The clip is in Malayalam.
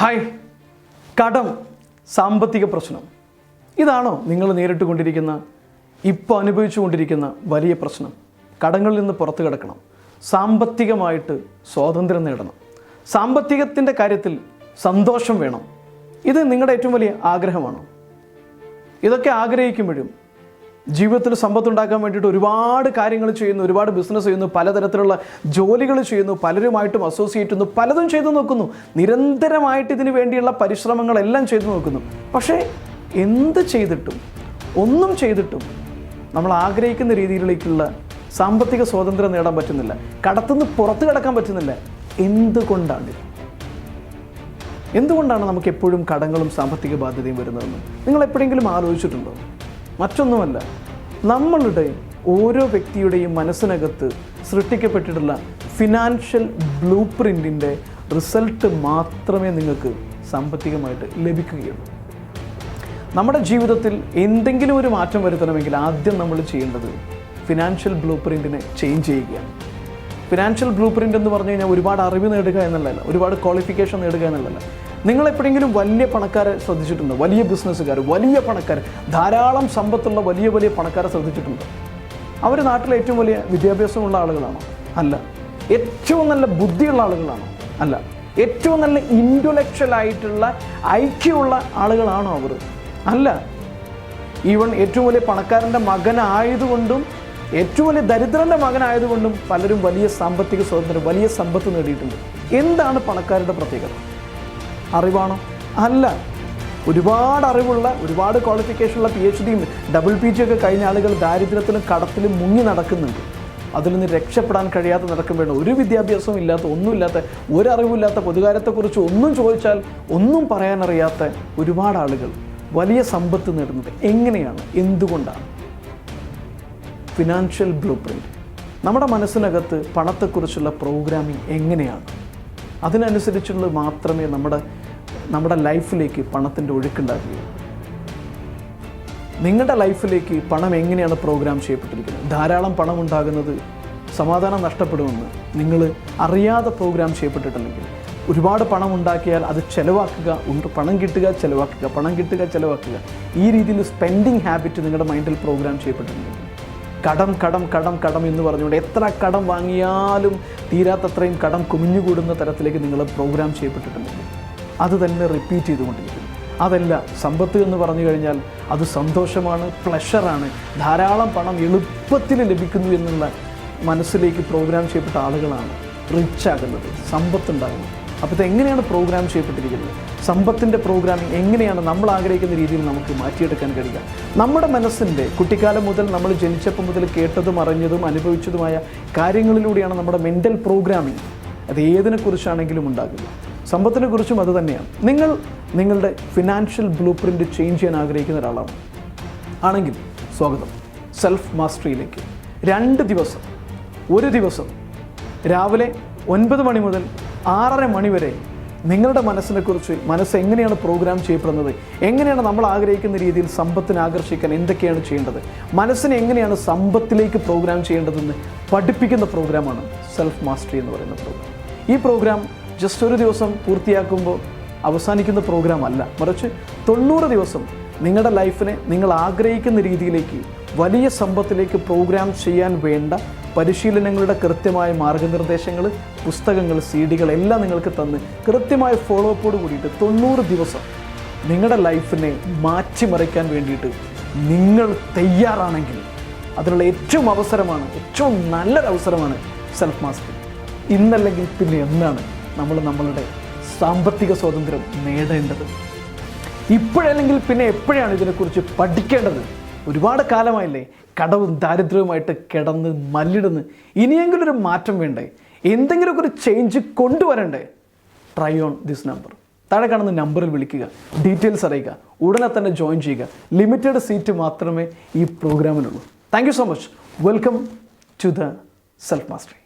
ഹായ്, കടം, സാമ്പത്തിക പ്രശ്നം, ഇതാണോ നിങ്ങൾ നേരിട്ടുകൊണ്ടിരിക്കുന്ന, ഇപ്പോൾ അനുഭവിച്ചുകൊണ്ടിരിക്കുന്ന വലിയ പ്രശ്നം? കടങ്ങളിൽ നിന്ന് പുറത്തു കിടക്കണം, സാമ്പത്തികമായിട്ട് സ്വാതന്ത്ര്യം നേടണം, സാമ്പത്തികത്തിൻ്റെ കാര്യത്തിൽ സന്തോഷം വേണം. ഇത് നിങ്ങളുടെ ഏറ്റവും വലിയ ആഗ്രഹമാണോ? ഇതൊക്കെ ആഗ്രഹിക്കുമ്പോഴും ജീവിതത്തിൽ സമ്പത്തുണ്ടാക്കാൻ വേണ്ടിയിട്ട് ഒരുപാട് കാര്യങ്ങൾ ചെയ്യുന്നു, ഒരുപാട് ബിസിനസ് ചെയ്യുന്നു, പലതരത്തിലുള്ള ജോലികൾ ചെയ്യുന്നു, പലരുമായിട്ടും അസോസിയേറ്റ് ചെയ്യുന്നു, പലതും ചെയ്തു നോക്കുന്നു, നിരന്തരമായിട്ട് ഇതിനു വേണ്ടിയുള്ള പരിശ്രമങ്ങളെല്ലാം ചെയ്തു നോക്കുന്നു. പക്ഷേ എന്ത് ചെയ്തിട്ടും, ഒന്നും ചെയ്തിട്ടും നമ്മൾ ആഗ്രഹിക്കുന്ന രീതിയിലേക്കുള്ള സാമ്പത്തിക സ്വാതന്ത്ര്യം നേടാൻ പറ്റുന്നില്ല, കടത്തുനിന്ന് പുറത്ത് കിടക്കാൻ പറ്റുന്നില്ല. എന്തുകൊണ്ടാണ് നമുക്ക് എപ്പോഴും കടങ്ങളും സാമ്പത്തിക ബാധ്യതയും വരുന്നതെന്ന് നിങ്ങൾ എപ്പോഴെങ്കിലും ആലോചിച്ചിട്ടുണ്ടോ? മറ്റൊന്നുമല്ല, നമ്മളുടെ ഓരോ വ്യക്തിയുടെയും മനസ്സിനകത്ത് സൃഷ്ടിക്കപ്പെട്ടിട്ടുള്ള ഫിനാൻഷ്യൽ ബ്ലൂ പ്രിൻറ്റിൻ്റെ റിസൾട്ട് മാത്രമേ നിങ്ങൾക്ക് സാമ്പത്തികമായിട്ട് ലഭിക്കുകയുള്ളൂ. നമ്മുടെ ജീവിതത്തിൽ എന്തെങ്കിലും ഒരു മാറ്റം വരുത്തണമെങ്കിൽ ആദ്യം നമ്മൾ ചെയ്യേണ്ടത് ഫിനാൻഷ്യൽ ബ്ലൂ പ്രിൻറ്റിനെ ചേഞ്ച് ചെയ്യുകയാണ്. ഫിനാൻഷ്യൽ ബ്ലൂ പ്രിൻ്റ് എന്ന് പറഞ്ഞു കഴിഞ്ഞാൽ ഒരുപാട് അറിവ് നേടുക എന്നുള്ളതല്ല, ഒരുപാട് ക്വാളിഫിക്കേഷൻ നേടുക എന്നുള്ളതല്ല. നിങ്ങൾ എപ്പോഴെങ്കിലും വലിയ പണക്കാരെ ശ്രദ്ധിച്ചിട്ടുണ്ടോ? വലിയ ബിസിനസ്സുകാർ, വലിയ പണക്കാർ, ധാരാളം സമ്പത്തുള്ള വലിയ വലിയ പണക്കാരെ ശ്രദ്ധിച്ചിട്ടുണ്ടോ? അവർ നാട്ടിലെ ഏറ്റവും വലിയ വിദ്യാഭ്യാസമുള്ള ആളുകളാണോ? അല്ല. ഏറ്റവും നല്ല ബുദ്ധിയുള്ള ആളുകളാണോ? അല്ല. ഏറ്റവും നല്ല ഇൻ്റലക്ച്വൽ ആയിട്ടുള്ള ഐക്യമുള്ള ആളുകളാണോ അവർ? അല്ല. ഈവൻ ഏറ്റവും വലിയ പണക്കാരൻ്റെ മകനായതുകൊണ്ടും ഏറ്റവും വലിയ ദരിദ്രൻ്റെ മകനായതുകൊണ്ടും പലരും വലിയ സാമ്പത്തിക സ്വാതന്ത്ര്യം, വലിയ സമ്പത്ത് നേടിയിട്ടുണ്ട്. എന്താണ് പണക്കാരുടെ പ്രത്യേകത? അറിവാണോ? അല്ല. ഒരുപാട് അറിവുള്ള, ഒരുപാട് ക്വാളിഫിക്കേഷനുള്ള PhD, PhD ഒക്കെ കഴിഞ്ഞ ആളുകൾ ദാരിദ്ര്യത്തിലും കടത്തിലും മുങ്ങി നടക്കുന്നുണ്ട്. അതിൽ നിന്ന് രക്ഷപ്പെടാൻ കഴിയാതെ നടക്കുമ്പോഴാണ് ഒരു വിദ്യാഭ്യാസവും ഇല്ലാത്ത, ഒന്നുമില്ലാത്ത, ഒരറിവില്ലാത്ത, പൊതുകാര്യത്തെക്കുറിച്ച് ഒന്നും ചോദിച്ചാൽ ഒന്നും പറയാനറിയാത്ത ഒരുപാട് ആളുകൾ വലിയ സമ്പത്ത് നേടുന്നത് എങ്ങനെയാണ്? എന്തുകൊണ്ടാണ്? Financial blue print. നമ്മുടെ മനസ്സിനകത്ത് പണത്തെക്കുറിച്ചുള്ള പ്രോഗ്രാമിംഗ് എങ്ങനെയാണ്? അതിനനുസരിച്ചുള്ള മാത്രമേ നമ്മുടെ ലൈഫിലേക്ക് പണത്തിൻ്റെ ഒഴുക്കുണ്ടാകുകയുള്ളൂ. നിങ്ങളുടെ ലൈഫിലേക്ക് പണം എങ്ങനെയാണ് പ്രോഗ്രാം ചെയ്യപ്പെട്ടിരിക്കുന്നത്? ധാരാളം പണം ഉണ്ടാകുന്നത് സമാധാനം നഷ്ടപ്പെടുമെന്ന് നിങ്ങൾ അറിയാതെ പ്രോഗ്രാം ചെയ്യപ്പെട്ടിട്ടുണ്ടെങ്കിൽ, ഒരുപാട് പണം ഉണ്ടാക്കിയാൽ അത് ചിലവാക്കുക, പണം കിട്ടുക, ചിലവാക്കുക, പണം കിട്ടുക, ചിലവാക്കുക, ഈ രീതിയിൽ സ്പെൻഡിങ് ഹാബിറ്റ് നിങ്ങളുടെ മൈൻഡിൽ പ്രോഗ്രാം ചെയ്യപ്പെട്ടിട്ടുണ്ടെങ്കിൽ, കടം കടം കടം കടം എന്ന് പറഞ്ഞുകൊണ്ട് എത്ര കടം വാങ്ങിയാലും തീരാത്തത്രയും കടം കുമിഞ്ഞുകൂടുന്ന തരത്തിലേക്ക് നിങ്ങൾ പ്രോഗ്രാം ചെയ്യപ്പെട്ടിട്ടുണ്ടെങ്കിൽ അത് തന്നെ റിപ്പീറ്റ് ചെയ്തുകൊണ്ടിരിക്കും. അതല്ല, സമ്പത്ത് എന്ന് പറഞ്ഞു കഴിഞ്ഞാൽ അത് സന്തോഷമാണ്, പ്ലഷറാണ്, ധാരാളം പണം എളുപ്പത്തിൽ ലഭിക്കുന്നു എന്നുള്ള മനസ്സിലേക്ക് പ്രോഗ്രാം ചെയ്യപ്പെട്ട ആളുകളാണ് റിച്ച് ആകുന്നത്, സമ്പത്തുണ്ടാകുന്നത്. അപ്പോൾ ഇതെങ്ങനെയാണ് പ്രോഗ്രാം ചെയ്യപ്പെട്ടിരിക്കുന്നത്? സമ്പത്തിൻ്റെ പ്രോഗ്രാമിംഗ് എങ്ങനെയാണ് നമ്മൾ ആഗ്രഹിക്കുന്ന രീതിയിൽ നമുക്ക് മാറ്റിയെടുക്കാൻ കഴിയുക? നമ്മുടെ മനസ്സിൻ്റെ കുട്ടിക്കാലം മുതൽ നമ്മൾ ജനിച്ചപ്പോൾ മുതൽ കേട്ടതും അറിഞ്ഞതും അനുഭവിച്ചതുമായ കാര്യങ്ങളിലൂടെയാണ് നമ്മുടെ മെൻ്റൽ പ്രോഗ്രാമിംഗ്. അത് ഏതിനെക്കുറിച്ചാണെങ്കിലും ഉണ്ടാകുക. സമ്പത്തിനെക്കുറിച്ചും അത് തന്നെയാണ്. നിങ്ങളുടെ ഫിനാൻഷ്യൽ ബ്ലൂ പ്രിൻ്റ് ചേഞ്ച് ചെയ്യാൻ ആഗ്രഹിക്കുന്ന ഒരാളാണ് ആണെങ്കിൽ സ്വാഗതം സെൽഫ് മാസ്റ്ററിയിലേക്ക്. 2 ദിവസം, ഒരു ദിവസം രാവിലെ 9 മണി മുതൽ 6:30 മണി വരെ നിങ്ങളുടെ മനസ്സിനെക്കുറിച്ച്, മനസ്സ് എങ്ങനെയാണ് പ്രോഗ്രാം ചെയ്യപ്പെടുന്നത്, എങ്ങനെയാണ് നമ്മൾ ആഗ്രഹിക്കുന്ന രീതിയിൽ സമ്പത്തിനെ ആകർഷിക്കാൻ എന്തൊക്കെയാണ് ചെയ്യേണ്ടത്, മനസ്സിനെ എങ്ങനെയാണ് സമ്പത്തിലേക്ക് പ്രോഗ്രാം ചെയ്യേണ്ടതെന്ന് പഠിപ്പിക്കുന്ന പ്രോഗ്രാമാണ് സെൽഫ് മാസ്റ്ററി എന്ന് പറയുന്ന പ്രോഗ്രാം. ഈ പ്രോഗ്രാം ജസ്റ്റ് ഒരു ദിവസം പൂർത്തിയാക്കുമ്പോൾ അവസാനിക്കുന്ന പ്രോഗ്രാം അല്ല, മറിച്ച് 90 ദിവസം നിങ്ങളുടെ ലൈഫിനെ നിങ്ങൾ ആഗ്രഹിക്കുന്ന രീതിയിലേക്ക്, വലിയ സമ്പത്തിലേക്ക് പ്രോഗ്രാം ചെയ്യാൻ വേണ്ട പരിശീലനങ്ങളുടെ കൃത്യമായ മാർഗനിർദ്ദേശങ്ങൾ, പുസ്തകങ്ങൾ, CD എല്ലാം നിങ്ങൾക്ക് തന്ന് കൃത്യമായ ഫോളോ അപ്പോട് കൂടിയിട്ട് 90 ദിവസം നിങ്ങളുടെ ലൈഫിനെ മാറ്റിമറിക്കാൻ വേണ്ടിയിട്ട് നിങ്ങൾ തയ്യാറാണെങ്കിൽ അതിനുള്ള ഏറ്റവും നല്ലൊരു അവസരമാണ് സെൽഫ് മാസ്റ്ററി. ഇന്നല്ലെങ്കിൽ പിന്നെ എന്നാണ് നമ്മൾ നമ്മളുടെ സാമ്പത്തിക സ്വാതന്ത്ര്യം നേടേണ്ടത്? ഇപ്പോഴല്ലെങ്കിൽ പിന്നെ എപ്പോഴാണ് ഇതിനെക്കുറിച്ച് പഠിക്കേണ്ടത്? ഒരുപാട് കാലമായില്ലേ കടവും ദാരിദ്ര്യവുമായിട്ട് കിടന്ന് മല്ലിടുന്ന്. ഇനിയെങ്കിലും ഒരു മാറ്റം വേണ്ടേ? എന്തെങ്കിലുമൊക്കെ ഒരു ചേഞ്ച് കൊണ്ടുവരണ്ടേ? Try on this number. താഴെ കാണുന്ന നമ്പറിൽ വിളിക്കുക, ഡീറ്റെയിൽസ് അറിയിക്കുക, ഉടനെ തന്നെ ജോയിൻ ചെയ്യുക. ലിമിറ്റഡ് സീറ്റ് മാത്രമേ ഈ പ്രോഗ്രാമിനുള്ളൂ. Thank you so much. Welcome to the self mastery.